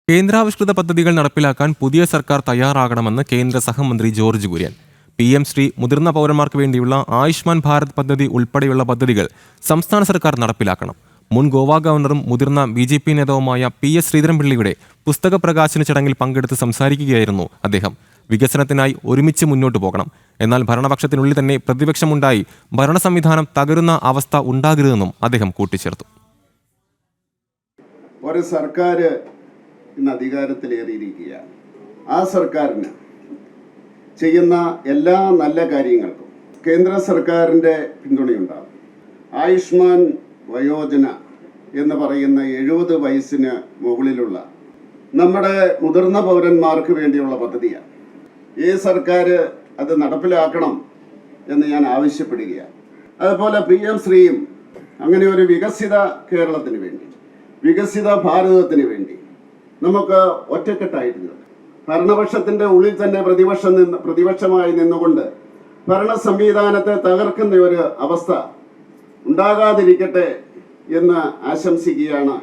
കേന്ദ്രാവിഷ്കൃത പദ്ധതികൾ നടപ്പിലാക്കാൻ പുതിയ സർക്കാർ തയ്യാറാകണമെന്ന് കേന്ദ്ര സഹമന്ത്രി ജോർജ് കുര്യൻ. PM ശ്രീ മുതിർന്ന പൗരന്മാർക്ക് വേണ്ടിയുള്ള ആയുഷ്മാൻ ഭാരത് പദ്ധതി ഉൾപ്പെടെയുള്ള പദ്ധതികൾ സംസ്ഥാന സർക്കാർ നടപ്പിലാക്കണം. മുൻ ഗോവ ഗവർണറും മുതിർന്ന BJP നേതാവുമായ PS ശ്രീധരൻപിള്ളയുടെ പുസ്തക പ്രകാശന ചടങ്ങിൽ പങ്കെടുത്ത് സംസാരിക്കുകയായിരുന്നു അദ്ദേഹം. വികസനത്തിനായി ഒരുമിച്ച് മുന്നോട്ടു പോകണം. എന്നാൽ ഭരണപക്ഷത്തിനുള്ളിൽ തന്നെ പ്രതിപക്ഷമുണ്ടായി ഭരണ സംവിധാനം തകരുന്ന അവസ്ഥ ഉണ്ടാകരുതെന്നും അദ്ദേഹം കൂട്ടിച്ചേർത്തു. ഒരു സർക്കാർ ഇന്ന് അധികാരത്തിലേറിയിരിക്കുകയാണ്. ആ സർക്കാരിന് ചെയ്യുന്ന എല്ലാ നല്ല കാര്യങ്ങൾക്കും കേന്ദ്ര സർക്കാരിൻ്റെ പിന്തുണയുണ്ടാകും. ആയുഷ്മാൻ വയോജന എന്ന് പറയുന്ന 70 വയസ്സിന് മുകളിലുള്ള നമ്മുടെ മുതിർന്ന പൗരന്മാർക്ക് വേണ്ടിയുള്ള പദ്ധതിയാണ്. ഈ സർക്കാർ അത് നടപ്പിലാക്കണം എന്ന് ഞാൻ ആവശ്യപ്പെടുകയാണ്. അതുപോലെ PM ശ്രീയും അങ്ങനെ ഒരു വികസിത കേരളത്തിന് വേണ്ടി, വികസിത ഭാരതത്തിന് വേണ്ടി നമുക്ക് ഒറ്റക്കെട്ടായിരുന്നു ഭരണപക്ഷത്തിൻ്റെ ഉള്ളിൽ തന്നെ പ്രതിപക്ഷമായി നിന്നുകൊണ്ട് ഭരണ സംവിധാനത്തെ തകർക്കുന്ന ഒരു അവസ്ഥ ഉണ്ടാകാതിരിക്കട്ടെ എന്ന് ആശംസിക്കുകയാണ്.